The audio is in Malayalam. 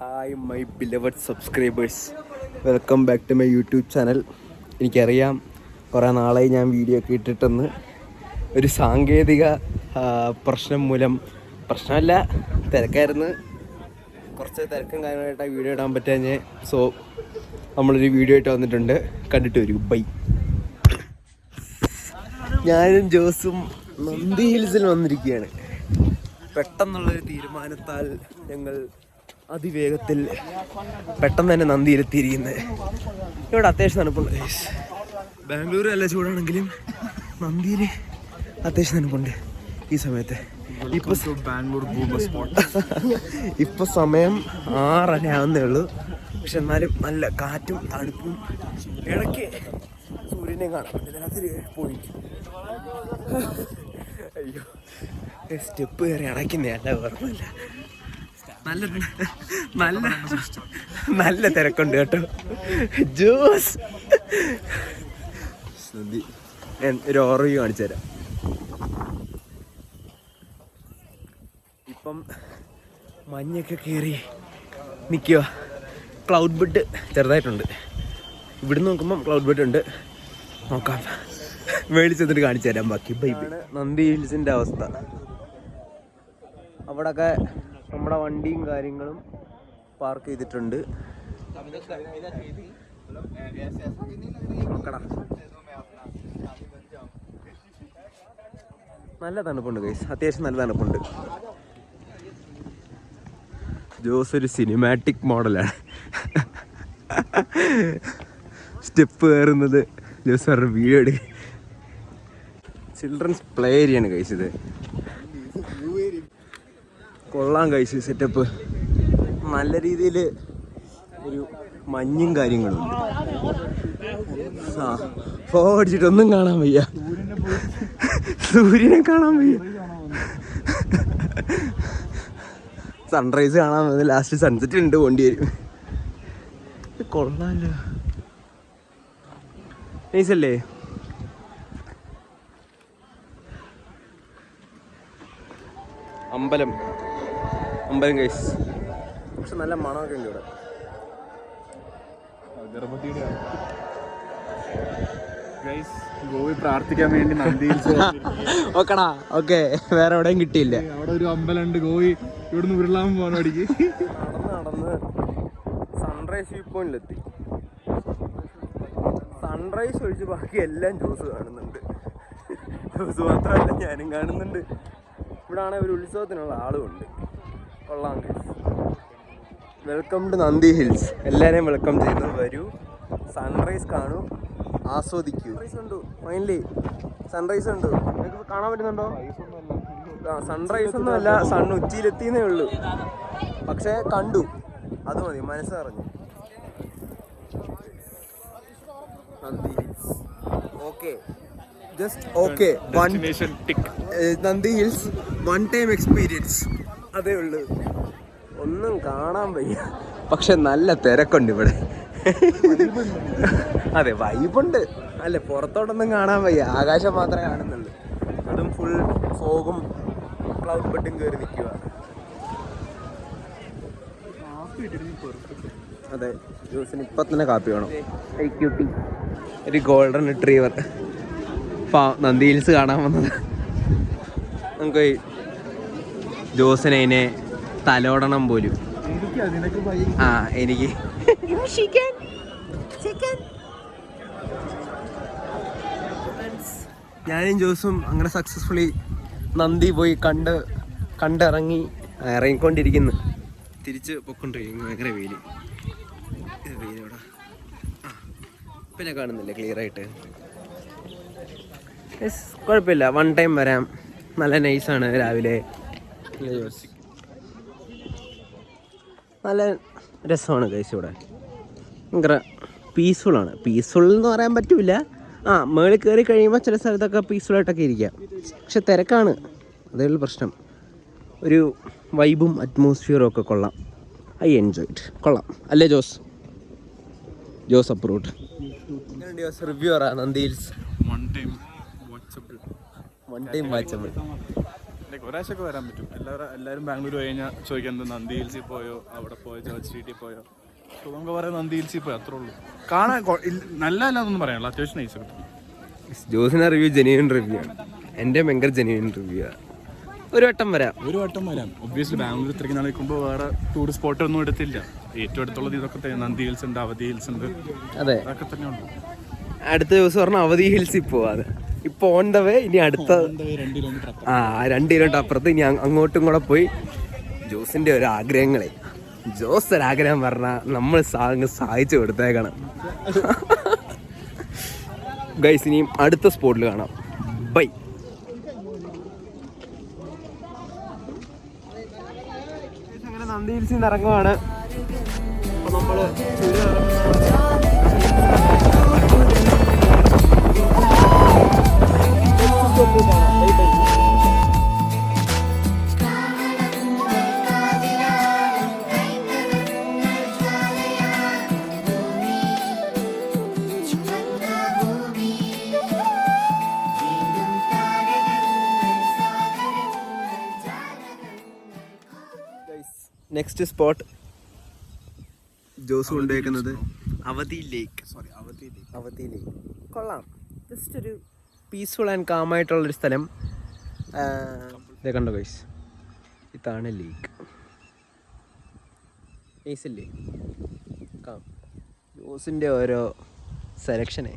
Hi my beloved subscribers, welcome back to my YouTube channel. എനിക്കറിയാം കുറേ നാളായി ഞാൻ വീഡിയോ ഒക്കെ ഇട്ടിട്ടെന്ന്. ഒരു സാങ്കേതിക പ്രശ്നം മൂലം, പ്രശ്നമല്ല തിരക്കായിരുന്നു, കുറച്ച് തിരക്കും കാര്യമായിട്ടാണ് വീഡിയോ ഇടാൻ പറ്റാഞ്ഞ്. സോ നമ്മളൊരു വീഡിയോ ആയിട്ട് വന്നിട്ടുണ്ട്, കണ്ടിട്ട് വരൂ. ബൈ. ഞാനും ജോസും നന്ദി ഹിൽസിൽ വന്നിരിക്കുകയാണ്. പെട്ടെന്നുള്ളൊരു തീരുമാനത്താൽ ഞങ്ങൾ അതിവേഗത്തിൽ പെട്ടെന്ന് തന്നെ നന്ദിയിലെത്തിയിരിക്കുന്നത്. ഇവിടെ അത്യാവശ്യം തണുപ്പുണ്ട്. ബാംഗ്ലൂർ നല്ല ചൂടാണെങ്കിലും നന്ദിയിൽ അത്യാവശ്യം തണുപ്പുണ്ട് ഈ സമയത്ത്. ഇപ്പൊ സമയം 6:30 ആവുന്നേ ഉള്ളൂ. പക്ഷെ എന്നാലും നല്ല കാറ്റും തണുപ്പും, ഇടയ്ക്ക് സൂര്യനെ കാണാൻ പറ്റും. അതൊരു പോയിന്റ്. അയ്യോ, സ്റ്റെപ്പ് കയറി അടയ്ക്കുന്നേ അല്ല, ഓർമ്മയില്ല. നല്ല നല്ല നല്ല തിരക്കുണ്ട് കേട്ടോ. ജോസ് ഞാൻ ഒരു ഓർമ്മ കാണിച്ചു തരാം. ഇപ്പം മഞ്ഞൊക്കെ കയറി നിൽക്കുക. ക്ലൗഡ് ബെഡ് ചെറുതായിട്ടുണ്ട്. ഇവിടുന്ന് നോക്കുമ്പം ക്ലൗഡ് ബെഡ് ഉണ്ട്. നോക്കാം, മേളിൽ ചെന്നിട്ട് കാണിച്ചു തരാം ബാക്കി. ബൈബിൾ നന്ദി ഹിൽസിൻ്റെ അവസ്ഥ. അവിടെയൊക്കെ നമ്മുടെ വണ്ടിയും കാര്യങ്ങളും പാർക്ക് ചെയ്തിട്ടുണ്ട്. നല്ല തണുപ്പുണ്ട് ഗൈസ്, അത്യാവശ്യം നല്ല തണുപ്പുണ്ട്. ജോസ് ഒരു സിനിമാറ്റിക് മോഡലാണ്. സ്റ്റെപ്പ് കയറുന്നത് ജോസ് പറഞ്ഞ വീഡിയോ എടുക്കുക. ചിൽഡ്രൻസ് പ്ലേ ഏരിയയാണ് ഗൈസ് ഇത്. കൊള്ളാം ഗൈസ് സെറ്റപ്പ്. നല്ല രീതിയിൽ ഒരു മഞ്ഞും കാര്യങ്ങളും ഉണ്ട്. ഫോൺ അടിച്ചിട്ടൊന്നും കാണാൻ വയ്യ, സൂര്യനെ കാണാൻ വയ്യ. സൺറൈസ് കാണാൻ വന്നത്, ലാസ്റ്റ് സൺസെറ്റ് ഉണ്ട്, പോണ്ടി വരും. കൊള്ളാമല്ലോ, നൈസല്ലേ? അമ്പലം ഗൈസ്, പക്ഷെ നല്ല മണമൊക്കെ ഉണ്ട് ഇവിടെ. ഗോവി പ്രാർത്ഥിക്കാൻ വേണ്ടി നന്ദി ഓക്കടാ. ഓക്കെ, വേറെ എവിടെയും കിട്ടിയില്ല. അവിടെ ഒരു അമ്പലമുണ്ട്. ഗോവി ഇവിടുന്ന് ഉരുളാൻ പോകാൻ അടിക്ക് നടന്ന് സൺറൈസ് വ്യൂ പോയിന്റിലെത്തി. സൺറൈസ് ഒഴിച്ച് ബാക്കി എല്ലാം ജോസ് കാണുന്നുണ്ട്. ജോസ് മാത്രമല്ല, ഞാനും കാണുന്നുണ്ട്. ഇവിടെ ആണെങ്കിൽ ഒരു ഉത്സവത്തിനുള്ള ആളുമുണ്ട്. കൊള്ളാം. വെൽക്കം ടു നന്ദി ഹിൽസ്. എല്ലാവരെയും വെൽക്കം ചെയ്യുന്നു. വരൂ, സൺറൈസ് കാണൂ, ആസ്വദിക്കൂ. സൺറൈസ് ഉണ്ടോ? ഫൈനലി സൺറൈസ് ഉണ്ട്. നിങ്ങൾക്ക് കാണാൻ പറ്റുന്നുണ്ടോ? സൺറൈസ് ഒന്നും അല്ല, സൺ ഉച്ചയിലെത്തിയെന്നേ ഉള്ളൂ. പക്ഷേ കണ്ടു, അത് മതി, മനസ്സ് അറിഞ്ഞു. നന്ദി ഹിൽസ് ഓക്കെ, ജസ്റ്റ് ഓക്കെ. നന്ദി ഹിൽസ് വൺ ടൈം എക്സ്പീരിയൻസ്, അതേ ഉള്ളൂ. ഒന്നും കാണാൻ വയ്യ, പക്ഷെ നല്ല തിരക്കുണ്ട് ഇവിടെ. അതെ, വൈബുണ്ട്. അല്ലെ, പുറത്തോട്ടൊന്നും കാണാൻ വയ്യ, ആകാശം മാത്രമേ കാണുന്നുള്ളൂ. അതും ഫുൾ ഫോഗും ക്ലൗഡ് ബെഡും കയറി നിൽക്കുക. അതെ, ജോസിന് ഇപ്പം തന്നെ കാപ്പി വേണം. ഐക്യൂട്ടി ഒരു ഗോൾഡൻ റിട്രീവർ. നന്ദി ഹിൽസ് കാണാൻ വന്നത്. നമുക്ക് ജോസിനെ അതിനെ തലോടണം പോലും. എനിക്ക് ഞാനും ജോസും അങ്ങനെ സക്സസ്ഫുള്ളി നന്ദി പോയി ഇറങ്ങിക്കൊണ്ടിരിക്കുന്നു. തിരിച്ച് പൊക്കൊണ്ടിരിക്കുന്നു. ഭയങ്കര വെയില്. വെയിലവിടെ പിന്നെ കാണുന്നില്ല ക്ലിയർ ആയിട്ട്. കുഴപ്പമില്ല, വൺ ടൈം വരാം. നല്ല നൈസാണ്. രാവിലെ നല്ല രസമാണ് ഗൈസ്. ഇവിടെ ഭയങ്കര പീസ്ഫുള്ളാണ്. പീസ്ഫുൾ എന്ന് പറയാൻ പറ്റില്ല. മേളിൽ കയറി കഴിയുമ്പോൾ ചില സ്ഥലത്തൊക്കെ പീസ്ഫുള്ളായിട്ടൊക്കെ ഇരിക്കാം. പക്ഷെ തിരക്കാണ്, അതേ ഉള്ളൂ പ്രശ്നം. ഒരു വൈബും അറ്റ്മോസ്ഫിയറും ഒക്കെ കൊള്ളാം. I enjoyed. കൊള്ളാം അല്ലേ ജോസ്? ജോസ് അപ്രൂവ്ഡ്. റിവ്യൂ പറ Nandi Hills. One time watchable. ഒരാഴ്ചയൊക്കെ വരാൻ പറ്റും. എല്ലാവരും ബാംഗ്ലൂർ പോയി കഴിഞ്ഞാൽ ചോദിക്കുന്നത് നന്ദി ഹിൽസിൽ പോയോ, അവിടെ പോയോ, ജോർജ് സ്ട്രീറ്റിൽ പോയോ. അപ്പോൾ നമുക്ക് പറയാം നന്ദി ഹിൽസിൽ പോയോ, അത്രേ ഉള്ളൂ. കാണാൻ നല്ല അല്ലാതൊന്നും പറയാനുള്ള അത്യാവശ്യം നൈസ് കിട്ടും. ജോസിന്റെ റിവ്യൂ ജെന്യൂൻ റിവ്യൂ ആണ്, എൻ്റെ ഭയങ്കര ജെന്യൂൻ റിവ്യൂ ആണ്. ഒരു വട്ടം വരാം. ഒബ്വിയസ്ലി ബാംഗ്ലൂർ ഇത്രയ്ക്ക് നാൾ നിൽക്കുമ്പോൾ വേറെ ടൂറിസ്റ്റ് സ്പോട്ടൊന്നും എടുത്തില്ല. ഏറ്റവും അടുത്തുള്ളത് ഇതൊക്കെ തന്നെ. നന്ദി ഹിൽസ് ഉണ്ട്, അവധി ഹിൽസ് ഉണ്ട്, അതെ അതൊക്കെ തന്നെ ഉള്ളൂ. അടുത്ത ദിവസം പറഞ്ഞാൽ അവധി ഹിൽസിൽ പോവാതെ ഇപ്പോൾ ഓൺ ദ വേ. ഇനി അടുത്ത 2 കിലോമീറ്റർ 2 കിലോമീറ്റർ അപ്പുറത്ത് ഇനി അങ്ങോട്ടും കൂടെ പോയി ജോസിൻ്റെ ഒരു ആഗ്രഹങ്ങളെ, ജോസ് ഒരാഗ്രഹം പറഞ്ഞാൽ നമ്മൾ സഹായിച്ചു കൊടുത്തേക്കണം. ഗൈസ് ഇനിയും അടുത്ത സ്പോട്ടിൽ കാണാം. ബൈ. അങ്ങനെ നന്ദി ഹിൽസിൽ നിന്ന് ഇറങ്ങുവാണ്. അപ്പോൾ നമ്മൾ നെക്സ്റ്റ് സ്പോട്ട് ജോസ് കൊണ്ടുവയ്ക്കുന്നത് അവധി ലേക്ക്. അവധി ലേക്ക് കൊള്ളാം. ജസ്റ്റ് ഒരു പീസ്ഫുൾ ആൻഡ് കാമായിട്ടുള്ളൊരു സ്ഥലം. ഇതേ കണ്ടോ ഗൈസ്, ഇതാണ് ലേക്ക്. നൈസല്ലേ? ജോസിൻ്റെ ഓരോ സെലക്ഷനേ.